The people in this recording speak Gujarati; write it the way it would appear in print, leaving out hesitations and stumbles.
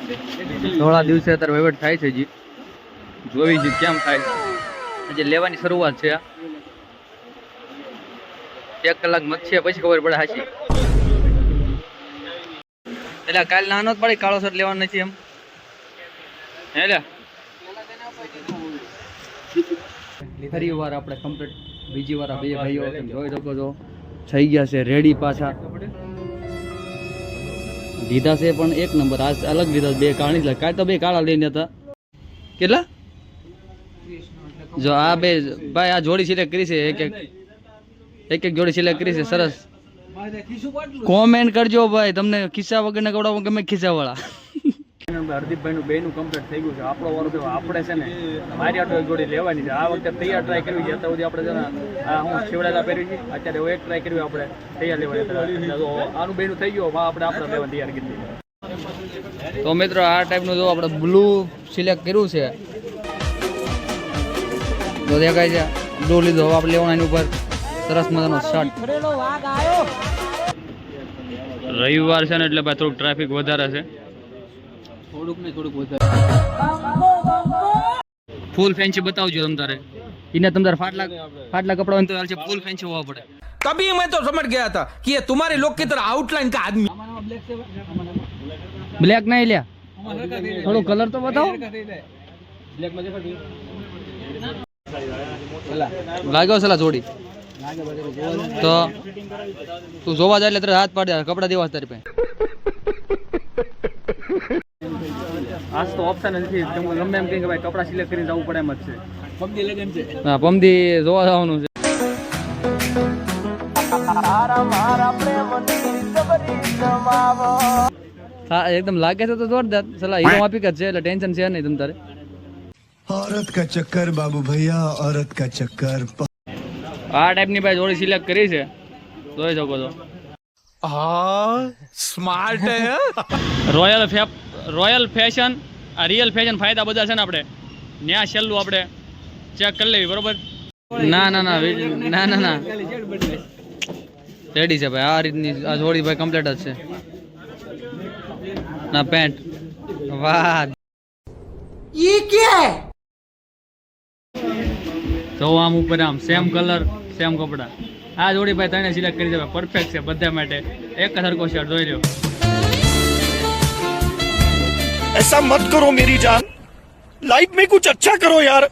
થોડા દિવસે અત્યારે વહીવટ થાય છે જી, જોઈ છે કેમ થાય છે. લેવાની શરૂઆત છે. 1 કલાક મચ્છી પછી ખબર પડે હાચી. એટલે કાલ નાનો જ પડી કાળો શર્ટ લેવાનો નથી એમ એટલે ફરી વાર આપણે કમ્પ્લીટ બીજી વાર બે ભાઈઓ જોઈ શકો છો થઈ ગયા છે રેડી. પાછા લીધા છે પણ 1 નંબર. આજ અલગ લીધા, 2 કાળી જ. કાલ તો 2 કાળા લઈને હતા. કેટલા જો આ બે ભાઈ આ જોડી સિલેક્ટ કરી છે, એક જોડી સિલેક્ટ કરી છે. સરસ. કોમેન્ટ કરજો ભાઈ તમને ખિસ્સા વગરના કપડા ગમે ખિસ્સા વાળા. હરદીપભાઈ નું બેનું કમ્પ્લીટ થઈ ગયું છે. આપણો વારો થયો. આપણે છે ને મારી આટો એક જોડી લેવાની છે. આ વખતે તૈયાર ટ્રાય કરવી છે. અત્યાર સુધી આપણે છે ને હું શિવડાલા પહેર્યું છે. અત્યારે એક ટ્રાય કરવી આપણે તૈયાર લેવાની. આનું બેનું થઈ ગયું આપણે લેવાની તૈયાર કરી. તો મિત્રો આ ટાઈપનું જો આપણે બ્લુ સિલેક્ટ કર્યું છે તો દેખાય છે. બ્લુ લીધો. હવે આપણે લેવાનું એની ઉપર સરસ મજાનો શર્ટ. રવિવાર છે ને એટલે ભાઈ થોડુંક ટ્રાફિક વધારે છે. થોડુંક વધારે. ફૂલ ફેન્સી બતાવજો તમ તારે. એને તમ તારે फाटला कपड़ा तो हाल से फुल फैंसी होगा पड़े. तभी मैं तो समझ गया था कि ये तुम्हारे लोग की तरह आउटलाइन का आदमी. ब्लैक नहीं लिया, थोड़ा कलर तो बताओ. લાગ્યો સલા જોડી તો તું જોવા જાય એટલે તારે હાથ પાડે કપડા દેવા તારી પાસે. આજ તો ઓપ્શન નથી. ગમે એમ કહે કે ભાઈ કપડા સિલેક્ટ કરીને જવું પડે એમ જ છે. પમદી લગન છે. હા પમદી જોવા જવાનું છે. હા એકદમ લાગે છે તો જોરદાર. સલા હીરો આપી જ છે એટલે ટેન્શન છે નહીં તમ તારે. औरत का चक्कर बाबू भैया, औरत का चक्कर. આ ટાઈપની ભાઈ જોડી સિલેક્ટ કરી છે, જોઈ શકો છો. स्मार्ट है. રોયલ ફેશન આ રિયલ ફેશન ફાયદા બધા છે ને આપણે ન્યા છેલ્લું આપણે ચેક કરી લેવી બરોબર. ના રેડી છે ભાઈ. આ રીતની આ જોડી ભાઈ કમ્પ્લીટ જ છે. ના પેન્ટ વાહ ये क्या है? તો આમ ઉપર આમ સેમ કલર સેમ કપડા. આ જોડી ભાઈ તને સિલેક્ટ કરી દેવા પરફેક્ટ છે બધા માટે. એક સરખો શર્ટ જોઈ લો. ऐसा मत करो मेरी जान, लाइफ में कुछ अच्छा करो यार.